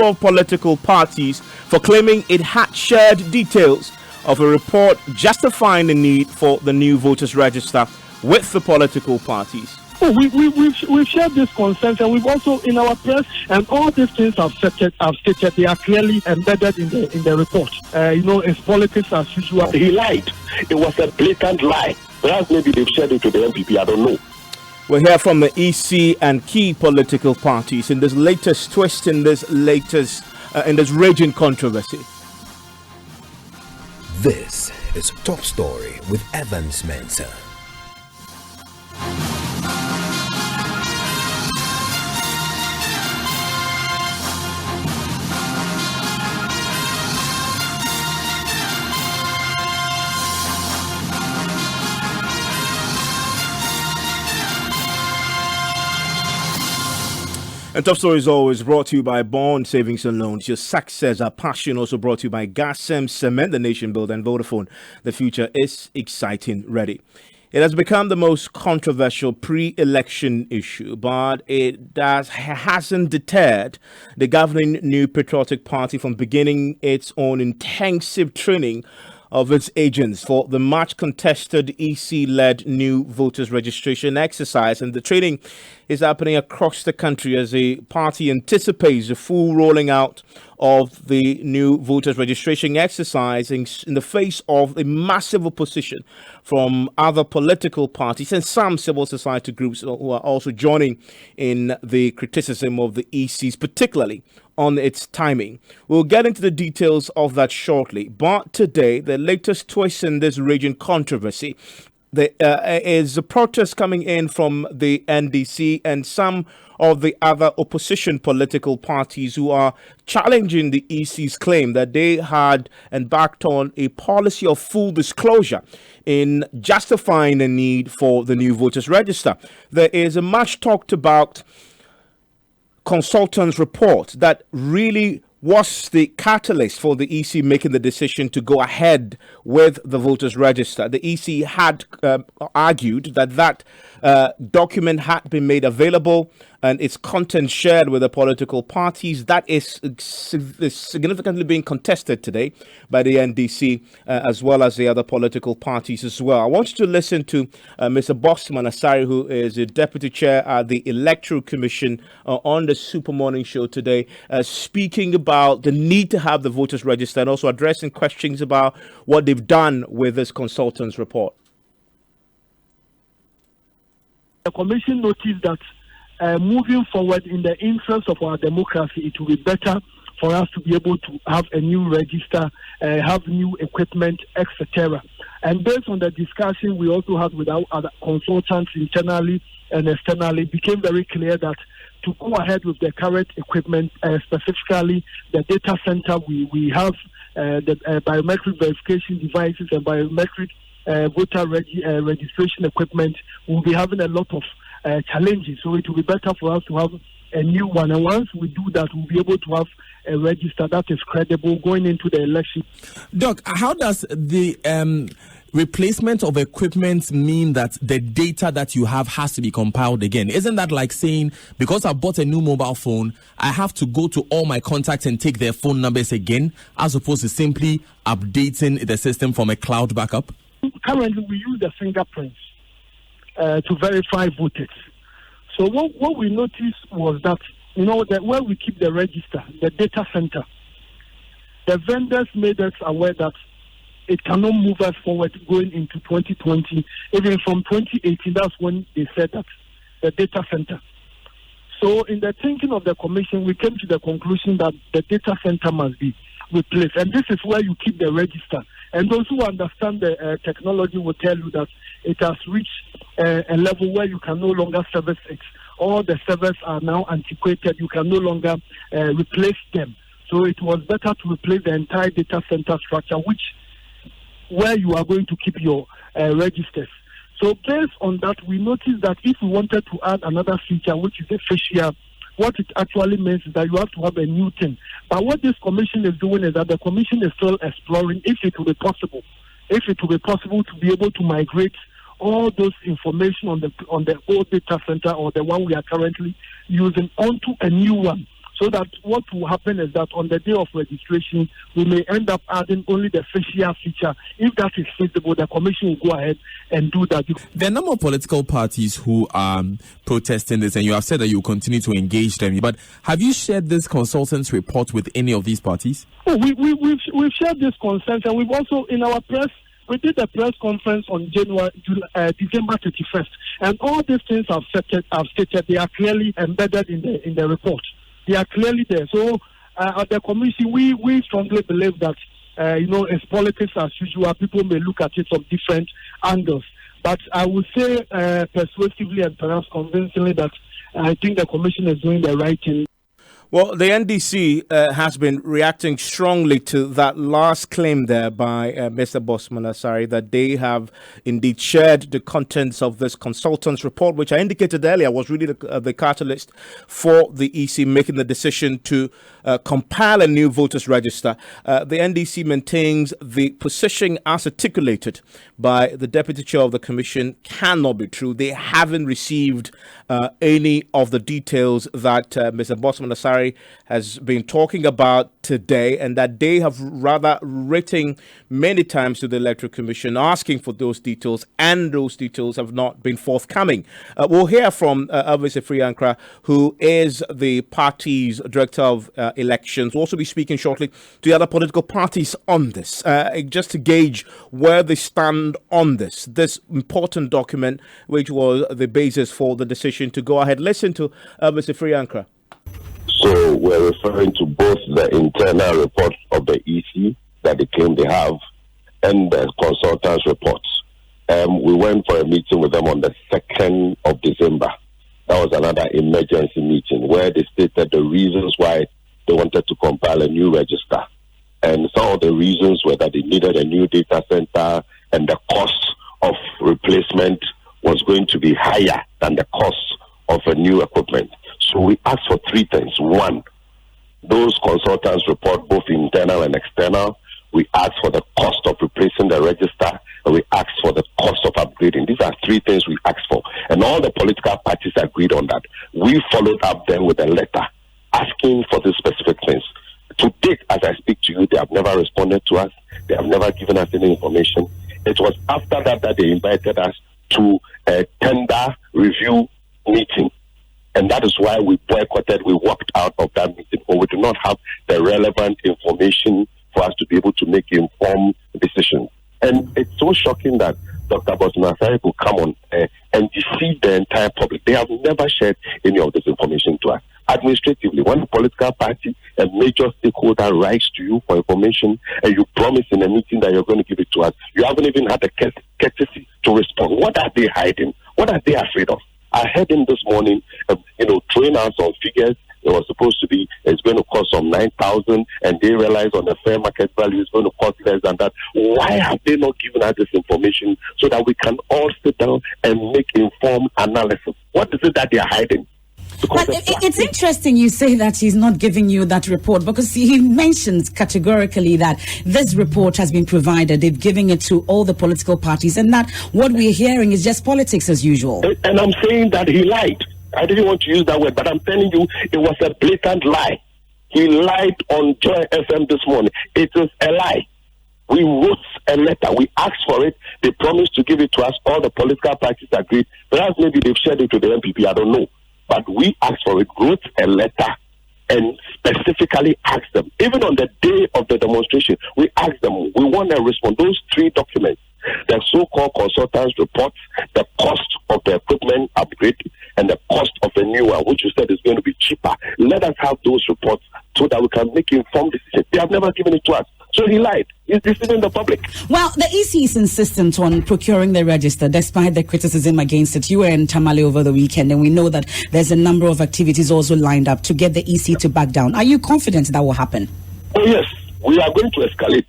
of political parties for claiming it had shared details of a report justifying the need for the new voters register with the political parties. Oh, we've shared this concerns, and we've also in our press, and all these things I've stated, they are clearly embedded in the report. It's politics as usual. He lied. It was a blatant lie. Perhaps maybe they've shared it to the MPP. I don't know. We'll hear from the EC and key political parties in this latest twist in this raging controversy. This is Top Story with Evans Mensah. And Top Story is always brought to you by Bond Savings and Loans. Your success, our passion, also brought to you by Gasem Cement, the Nation Builder, and Vodafone. The future is exciting. Ready. It has become the most controversial pre-election issue, but it hasn't deterred the governing New Patriotic Party from beginning its own intensive training of its agents for the much contested EC-led new voters registration exercise. And the training is happening across the country as the party anticipates the full rolling out of the new voters registration exercise in the face of a massive opposition from other political parties and some civil society groups who are also joining in the criticism of the ECs, particularly on its timing. We'll get into the details of that shortly. But today, the latest twist in this raging controversy is a protest coming in from the NDC and some of the other opposition political parties who are challenging the EC's claim that they had embarked on a policy of full disclosure in justifying the need for the new voters register. There is a much talked about consultants' report that really was the catalyst for the EC making the decision to go ahead with the voters register. The EC had argued that document had been made available and its content shared with the political parties. That is significantly being contested today by the NDC as well as the other political parties as well. I want you to listen to Mr. Bosman Asari, who is the Deputy Chair at the Electoral Commission on the Super Morning Show today, speaking about the need to have the voters register and also addressing questions about what they've done with this consultant's report. The Commission noticed that moving forward in the interest of our democracy, it will be better for us to be able to have a new register, have new equipment, etc. And based on the discussion we also had with our other consultants internally and externally, it became very clear that to go ahead with the current equipment, specifically the data center, we have the biometric verification devices and biometric voter registration equipment. We'll be having a lot of challenges, so it will be better for us to have a new one. And once we do that, we'll be able to have a register that is credible going into the election. Doc, how does the replacement of equipment mean that the data that you have has to be compiled again? Isn't that like saying, because I bought a new mobile phone, I have to go to all my contacts and take their phone numbers again, as opposed to simply updating the system from a cloud backup? Currently, we use the fingerprints to verify voters. So what we noticed was that, that where we keep the register, the data center, the vendors made us aware that it cannot move us forward going into 2020. Even from 2018, that's when they said that, the data center. So in the thinking of the commission, we came to the conclusion that the data center must be replaced. And this is where you keep the register. And those who understand the technology will tell you that it has reached a level where you can no longer service it. All the servers are now antiquated. You can no longer replace them. So it was better to replace the entire data center structure, where you are going to keep your registers. So based on that, we noticed that if we wanted to add another feature, which is the facial, what it actually means is that you have to have a new thing. But what this commission is doing is that the commission is still exploring if it will be possible. If it will be possible to be able to migrate all those information on the old data center or the one we are currently using onto a new one, so that what will happen is that on the day of registration, we may end up adding only the facial feature. If that is feasible, the commission will go ahead and do that. There are a number of political parties who are protesting this, and you have said that you will continue to engage them. But have you shared this consultant's report with any of these parties? Oh, we've shared this concerns, and we've also, in our press, we did a press conference on December 31st, and all these things I've stated, they are clearly embedded in the report. They are clearly there. So at the commission, we strongly believe that it's politics as usual. People may look at it from different angles, but I would say persuasively and perhaps convincingly that I think the commission is doing the right thing. Well, the NDC has been reacting strongly to that last claim there by Mr. Bosman Asare that they have indeed shared the contents of this consultant's report, which I indicated earlier was really the catalyst for the EC making the decision to compile a new voters register. The NDC maintains the position as articulated by the deputy chair of the commission cannot be true. They haven't received any of the details that Mr. Bosman Asare has been talking about today, and that they have rather written many times to the Electoral Commission asking for those details, and those details have not been forthcoming. We'll hear from Evans Mensah, who is the party's director of elections. We'll also be speaking shortly to the other political parties on this, just to gauge where they stand on this important document, which was the basis for the decision to go ahead. Listen to Evans Mensah. So we're referring to both the internal report of the EC that they claim they have and the consultants' reports. We went for a meeting with them on the 2nd of December. That was another emergency meeting where they stated the reasons why they wanted to compile a new register. And some of the reasons were that they needed a new data center and the cost of replacement was going to be higher than the cost of a new equipment. So we asked for three things. One, those consultants report both internal and external. We asked for the cost of replacing the register, and we asked for the cost of upgrading. These are three things we asked for. And all the political parties agreed on that. We followed up then with a letter asking for the specific things. To date, as I speak to you, they have never responded to us. They have never given us any information. It was after that they invited us to a tender review meeting. And that is why we boycotted, we walked out of that meeting, or we do not have the relevant information for us to be able to make informed decisions. And it's so shocking that Dr. Bosman Asare will come on and deceive the entire public. They have never shared any of this information to us. Administratively, when a political party, a major stakeholder writes to you for information and you promise in a meeting that you're going to give it to us, you haven't even had the courtesy to respond. What are they hiding? What are they afraid of? I heard him this morning, throwing out some figures. It was supposed to be, it's going to cost some 9,000, and they realize on the fair market value it's going to cost less than that. Why have they not given us this information so that we can all sit down and make informed analysis? What is it that they are hiding? But it's interesting you say that he's not giving you that report, because he mentions categorically that this report has been provided. They've given it to all the political parties, and that what we're hearing is just politics as usual. And I'm saying that he lied. I didn't want to use that word, but I'm telling you, it was a blatant lie. He lied on Joy FM this morning. It is a lie. We wrote a letter. We asked for it. They promised to give it to us. All the political parties agreed. Perhaps maybe they've shared it to the MPP. I don't know. But we asked for it, wrote a letter, and specifically asked them. Even on the day of the demonstration, we asked them, we want to respond. Those three documents, the so-called consultants' reports, the cost of the equipment upgrade, and the cost of the new one, which you said is going to be cheaper. Let us have those reports so that we can make informed decisions. They have never given it to us. So he lied. He's deceiving the public. Well, the EC is insistent on procuring the register despite the criticism against it. You were in Tamale over the weekend, and we know that there's a number of activities also lined up to get the EC to back down. Are you confident that will happen? Oh, yes. We are going to escalate.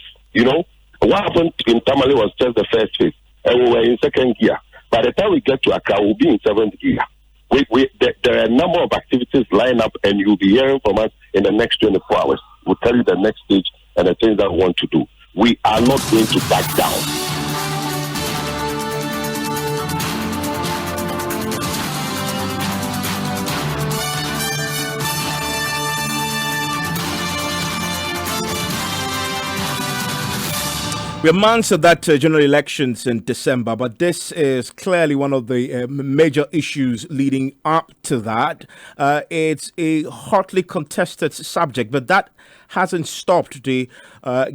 What happened in Tamale was just the first phase, and we were in second gear. By the time we get to Accra, we'll be in seventh gear. There are a number of activities lined up, and you'll be hearing from us in the next 24 hours. We'll tell you the next stage and the things that we want to do. We are not going to back down. We're months of that general elections in December, but this is clearly one of the major issues leading up to that. It's a hotly contested subject, but that hasn't stopped the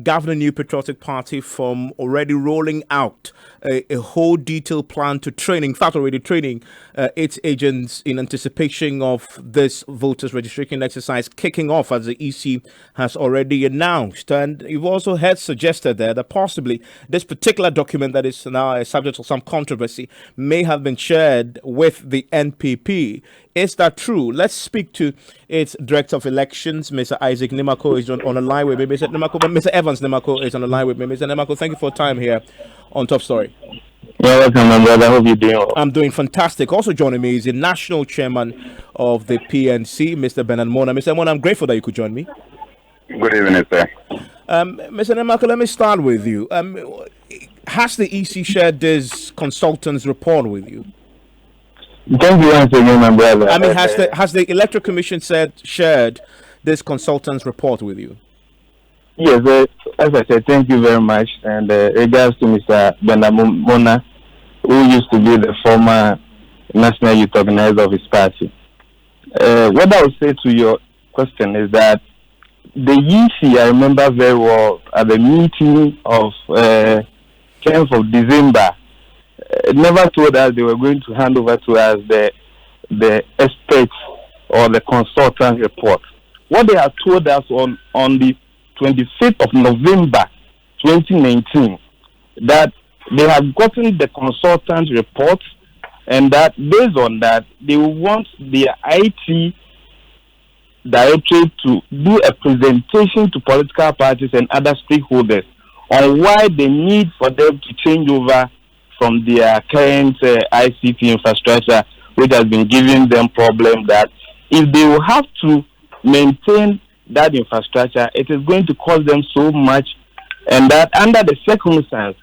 governing New Patriotic Party from already rolling out a whole detailed plan to training, in fact, already training its agents in anticipation of this voters registration exercise kicking off, as the EC has already announced. And you've also heard suggested there that possibly this particular document that is now a subject of some controversy may have been shared with the NPP. Is that true? Let's speak to its Director of Elections, Mr. Isaac Nimako, is on the line with me. Mr. Evans Nimako is on the line with me. Mr. Nimako, thank you for your time here on Top Story. You're welcome, my brother. I hope you're doing well. I'm doing fantastic. Also joining me is the National Chairman of the PNC, Mr. Bernard Mona. Mr. Mona, I'm grateful that you could join me. Good evening, sir. Mr. Nimako, let me start with you. Has the EC shared this consultant's report with you? Thank you once again, my brother. I mean, has the Electoral Commission shared this consultant's report with you? Yes, as I said, thank you very much. And regards to Mr. Bernard Mona, who used to be the former national youth organizer of his party. What I would say to your question is that the EC, I remember very well, at the meeting of 10th of December, never told us they were going to hand over to us the experts or the consultant report. What they have told us on the 25th of November 2019, that they have gotten the consultant report, and that based on that, they want their IT directorate to do a presentation to political parties and other stakeholders on why they need for them to change over from their current ICT infrastructure, which has been giving them problem, that if they will have to maintain that infrastructure, it is going to cost them so much, and that under the circumstance,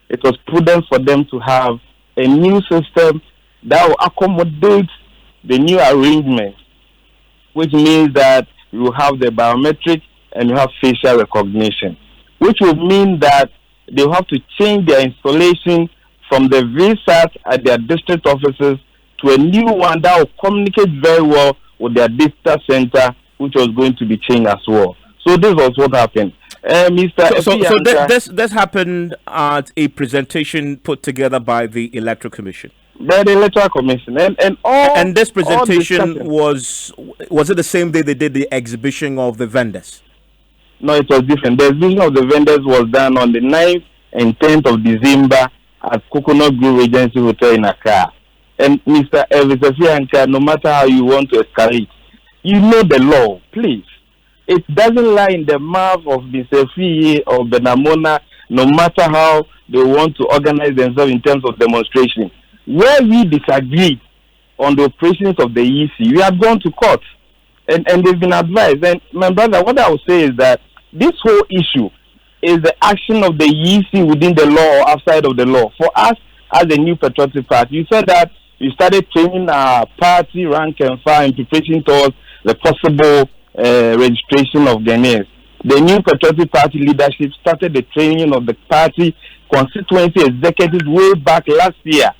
it was prudent for them to have a new system that will accommodate the new arrangement, which means that you have the biometric and you have facial recognition, which will mean that they will have to change their installation from the VSAT at their district offices to a new one that will communicate very well with their data center, which was going to be changed as well. So this was what happened. This happened at a presentation put together by the Electoral Commission. By the Electoral Commission, and this presentation was it the same day they did the exhibition of the vendors? No, it was different. The exhibition of the vendors was done on the 9th and 10th of December at Coconut Grove Regency Hotel in Accra. And Mr. Evans, no matter how you want to escalate, you know the law, please. It doesn't lie in the mouth of Mr. Fiye or Bernard Mona, no matter how they want to organize themselves in terms of demonstration. Where we disagree on the operations of the EC, we have gone to court, and they've been advised. And my brother, what I would say is that this whole issue is the action of the EC within the law or outside of the law. For us, as a New Patriotic Party, you said that you started training our party rank and file in preparation towards the possible registration of Ghanaians. The New Patriotic Party leadership started the training of the party constituency executives way back last year.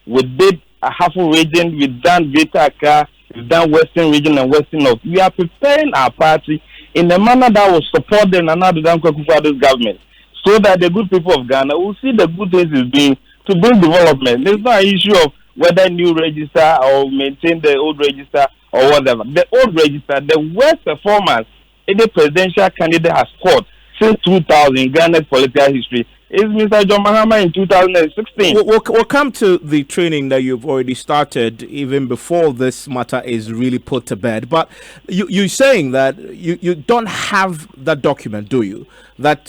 We did a half region, we've done Greater Accra, we've done Western Region and Western North. We are preparing our party in a manner that will support the Nana Addo Dankwa Akufo-Addo's government, so that the good people of Ghana will see the good things is doing to bring development. There's not an issue of whether new register or maintain the old register or whatever. The old register, the worst performance any presidential candidate has scored since 2000 in Ghana's political history is Mr. John Mahama in 2016. We'll come to the training that you've already started even before this matter is really put to bed. But you're saying that you don't have that document, do you? That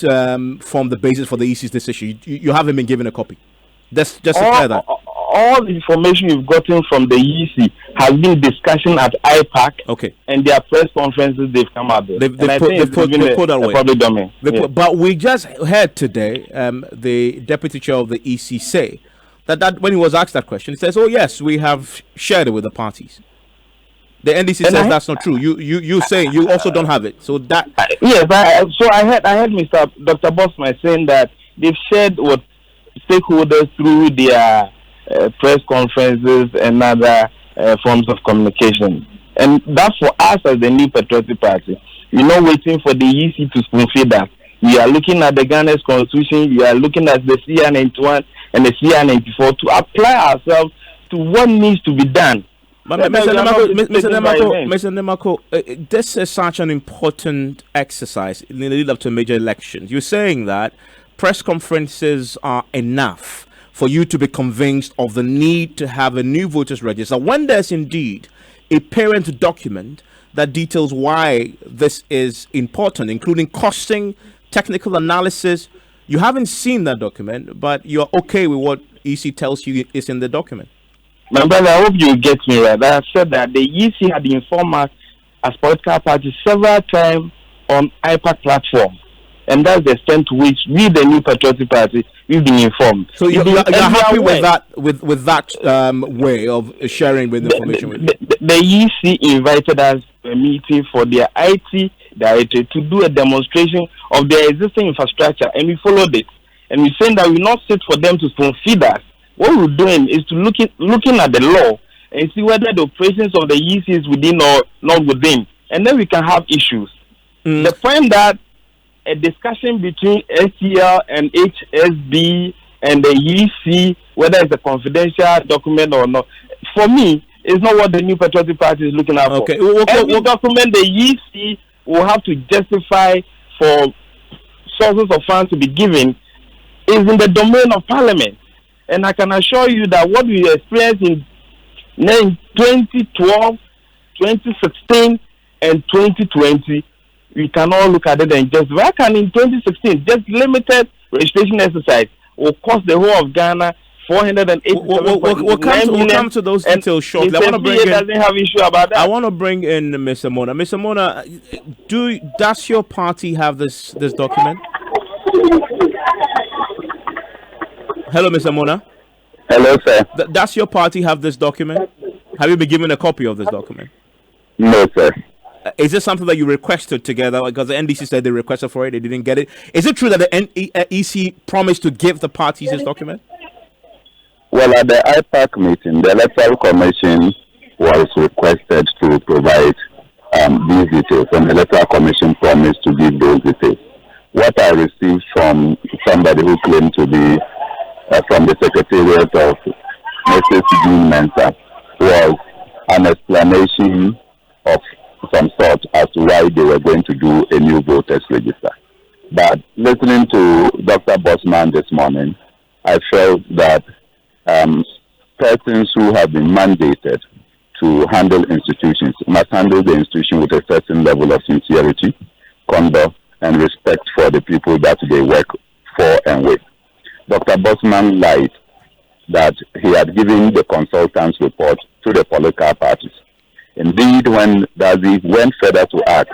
form the basis for the EC's decision. You haven't been given a copy. Just to clear that. All the information you've gotten from the EC has been discussion at IPAC, okay, and their press conferences they've come out there. They've put that way. Public domain. But we just heard today the deputy chair of the EC say that when he was asked that question, he says, "Oh yes, we have shared it with the parties." The NDC says that's not true. You say you also don't have it. So that yes, I heard Mr. Dr. Bosman saying that they've shared with stakeholders through their press conferences and other forms of communication. And that's for us as the New Patriotic Party. We're not waiting for the EC to spoon feed us. We are looking at the Ghana's constitution. We are looking at the CR91 and the CR94 to apply ourselves to what needs to be done. But Mr. Nemako, this is such an important exercise in the lead up to major elections. You're saying that press conferences are enough for you to be convinced of the need to have a new voters register when there's indeed a parent document that details why this is important, including costing, technical analysis. You haven't seen that document, but you're okay with what EC tells you is in the document. My brother, I hope you get me right. I have said that the EC had informed us as political parties several times on IPAC platform. And that's the extent to which we, the New Patriotic Party, we've been informed. So you're happy with that with that way of sharing with information? The EC invited us to a meeting for their IT director to do a demonstration of their existing infrastructure, and we followed it. And we're saying that we not sit for them to spoon feed us. What we're doing is to looking at the law and see whether the operations of the EC is within or not within, and then we can have issues. The point that a discussion between SCL and HSB and the EC, whether it's a confidential document or not, for me, is not what the New Patriotic Party is looking at for. Every document the EC will have to justify for sources of funds to be given is in the domain of Parliament. And I can assure you that what we experienced in 2012, 2016, and 2020, we can all look at it and just, why can in 2016, just limited registration exercise will cost the whole of Ghana 480. We'll come to those details shortly. Doesn't have issue about that. I want to bring in Mr. Mona. Mr. Mona, does your party have this document? Hello, Mr. Mona. Hello, sir. Does your party have this document? Have you been given a copy of this document? No, sir. Is this something that you requested together? Because the NDC said they requested for it, they didn't get it. Is it true that the EC promised to give the parties this document? Well, at the IPAC meeting, the Electoral Commission was requested to provide these details, and the Electoral Commission promised to give those details. What I received from somebody who claimed to be from the Secretariat of Mrs. Evans Mensah was an explanation of some sort as to why they were going to do a new voters register. But listening to Dr. Bosman this morning, I felt that persons who have been mandated to handle institutions must handle the institution with a certain level of sincerity, conduct, and respect for the people that they work for and with. Dr. Bosman lied that he had given the consultant's report to the political parties. Indeed, when Dazi went further to ask,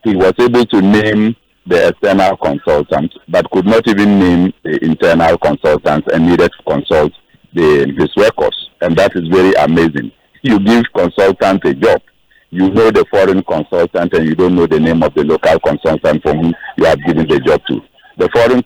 he was able to name the external consultant, but could not even name the internal consultants and needed to consult his records. And that is very amazing. You give consultant a job, you know the foreign consultant and you don't know the name of the local consultant for whom you have given the job to. The foreign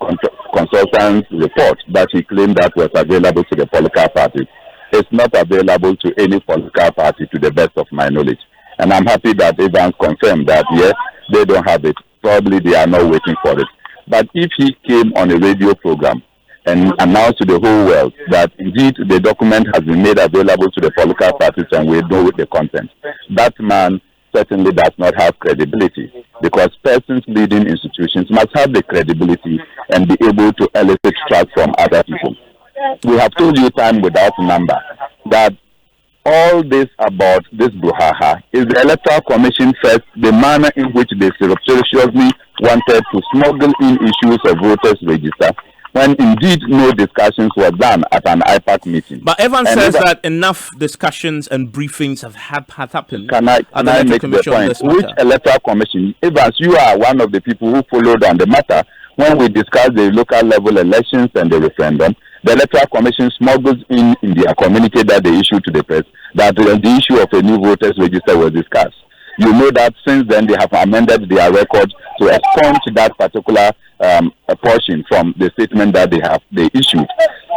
consultant's report that he claimed that was available to the political parties is not available to any political party to the best of my knowledge. And I'm happy that Evans confirmed that, yes, they don't have it. Probably they are not waiting for it. But if he came on a radio program and announced to the whole world that indeed the document has been made available to the political parties and we know the content, that man certainly does not have credibility, because persons leading institutions must have the credibility and be able to elicit trust from other people. We have told you time without number that all this about this brouhaha is the Electoral Commission first, the manner in which they surreptitiously wanted to smuggle in issues of voters register, when indeed no discussions were done at an IPAC meeting. But Evans says that enough discussions and briefings have happened. Can I make the point? Which Electoral Commission? Evans, you are one of the people who followed on the matter when we discussed the local level elections and the referendum. The Electoral Commission smuggles in their communique that they issued to the press that the issue of a new voters register was discussed. You know that since then they have amended their record to expunge that particular portion from the statement that they issued.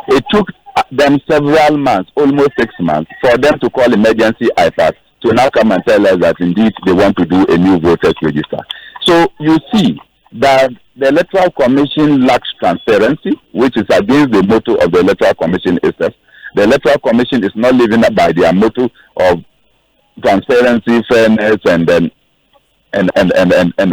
It took them several months, almost 6 months, for them to call emergency IPAC to now come and tell us that indeed they want to do a new voters register. So you see that the Electoral Commission lacks transparency, which is against the motto of the Electoral Commission itself. The Electoral Commission is not living by their motto of transparency, fairness, and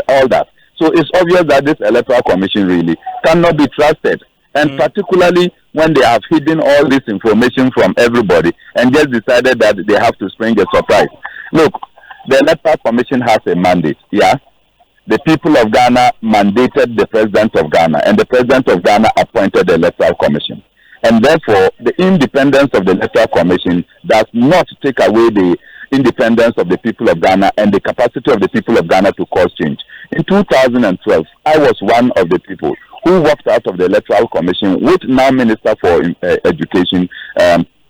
all that. So it's obvious that this Electoral Commission really cannot be trusted, and particularly when they have hidden all this information from everybody and just decided that they have to spring a surprise. Look, the Electoral Commission has a mandate, yeah? The people of Ghana mandated the President of Ghana, and the President of Ghana appointed the Electoral Commission. And therefore, the independence of the Electoral Commission does not take away the independence of the people of Ghana and the capacity of the people of Ghana to cause change. In 2012, I was one of the people who walked out of the Electoral Commission with now Minister for Education,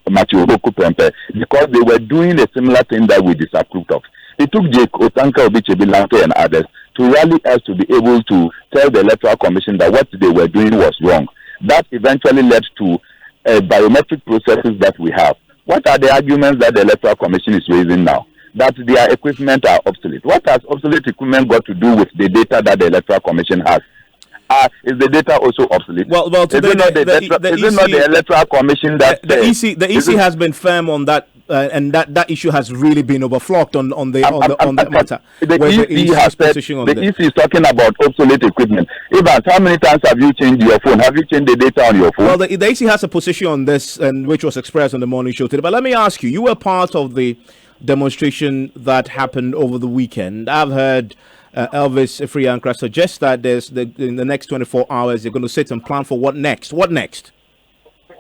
Matthew Hoku Pempe, because they were doing a similar thing that we disapproved of. It took Jake Otanka Obichebilante and others to rally us to be able to tell the Electoral Commission that what they were doing was wrong. That eventually led to biometric processes that we have. What are the arguments that the Electoral Commission is raising now? That their equipment are obsolete. What has obsolete equipment got to do with the data that the Electoral Commission has? Is the data also obsolete? Well, is it not the Electoral Commission that the EC has been firm on that, and that issue has really been overflogged on that matter. The EC is talking about obsolete equipment. Evans, how many times have you changed your phone? Have you changed the data on your phone? Well, the EC has a position on this, and which was expressed on the morning show today. But let me ask you: you were part of the demonstration that happened over the weekend. I've heard Elvis Friankra suggest that in the next 24 hours they're going to sit and plan for what next. What next?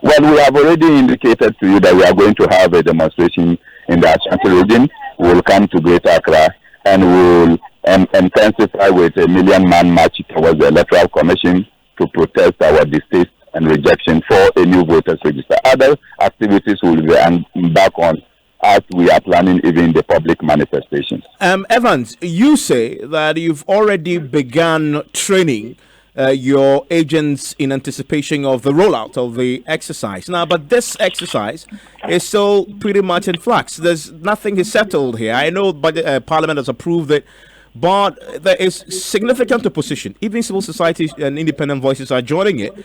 Well, we have already indicated to you that we are going to have a demonstration in the Ashanti region. We will come to Greater Accra and we will intensify with a 1 million man march towards the Electoral Commission to protest our distaste and rejection for a new voters register. Other activities will be embarked on as we are planning even the public manifestations. Evans, you say that you've already begun training your agents in anticipation of the rollout of the exercise. Now, but this exercise is still pretty much in flux. There's nothing is settled here. I know Parliament has approved it, but there is significant opposition. Even civil society and independent voices are joining it.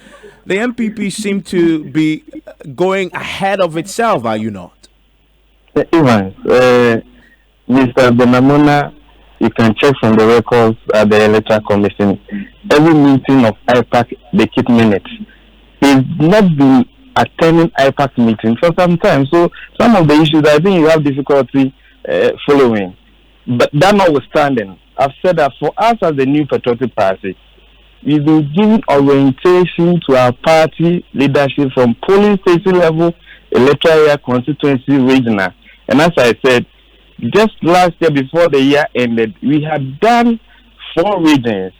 The MPP seem to be going ahead of itself, are you not? Evans, Mr. Benamona, you can check from the records at the Electoral Commission. Every meeting of IPAC, they keep minutes. He's not been attending IPAC meetings for some time. So some of the issues I think you have difficulty following. But that notwithstanding, I've said that for us as the New Patriotic Party, we've been giving orientation to our party leadership from polling station level, electoral area, constituency, regional. And as I said, just last year before the year ended, we had done 4 regions.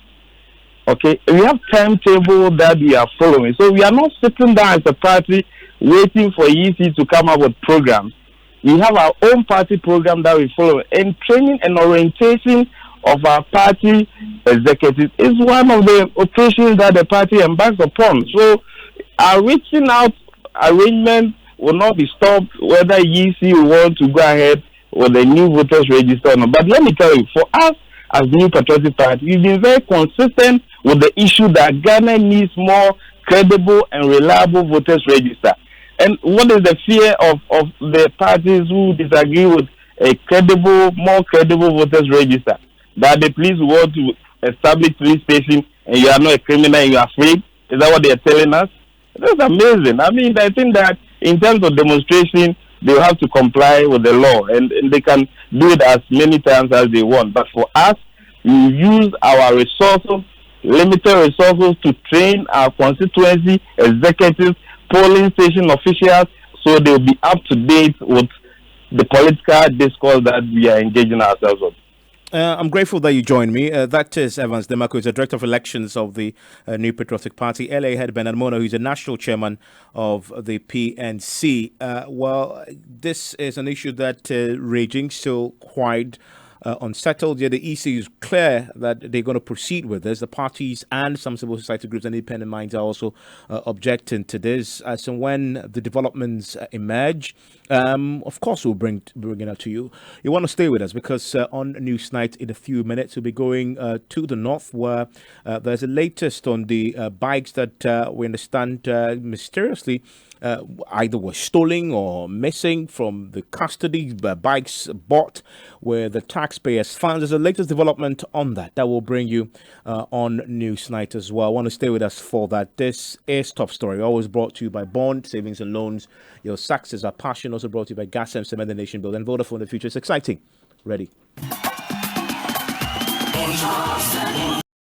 Okay, we have timetable that we are following. So we are not sitting down as a party waiting for EC to come up with programs. We have our own party program that we follow. And training and orientation of our party executives is one of the occasions that the party embarks upon. So our reaching out arrangement will not be stopped whether EC will want to go ahead with the new voters register or not. But let me tell you, for us as the New Patriotic Party, we've been very consistent with the issue that Ghana needs more credible and reliable voters register. And what is the fear of the parties who disagree with a more credible voters register? That the police want to establish police station and you are not a criminal and you are free? Is that what they are telling us? That's amazing. I mean, I think that in terms of demonstration, they will have to comply with the law and they can do it as many times as they want. But for us, we use our resources, limited resources, to train our constituency executives, polling station officials, so they'll be up to date with the political discourse that we are engaging ourselves with. I'm grateful that you joined me. That is Evans Mensah, who is the Director of Elections of the New Patriotic Party. LA head Bernard Mono, who is the National Chairman of the PNC. Well, this is an issue that raging still quite unsettled. Yet the EC is clear that they're going to proceed with this. The parties and some civil society groups and independent minds are also objecting to this. As and when the developments emerge, of course, we'll bring it up to you. You want to stay with us because on Newsnight in a few minutes, we'll be going to the north where there's the latest on the bikes that we understand mysteriously either were stolen or missing from the custody, bikes bought where the taxpayers' funds. There's the latest development on that. That will bring you on Newsnight as well. I want to stay with us for that. This is Top Story, always brought to you by Bond Savings and Loans. Your success, our passion, also brought to you by Gas and Cement, the Nation Build, and Vodafone. The future is exciting. Ready.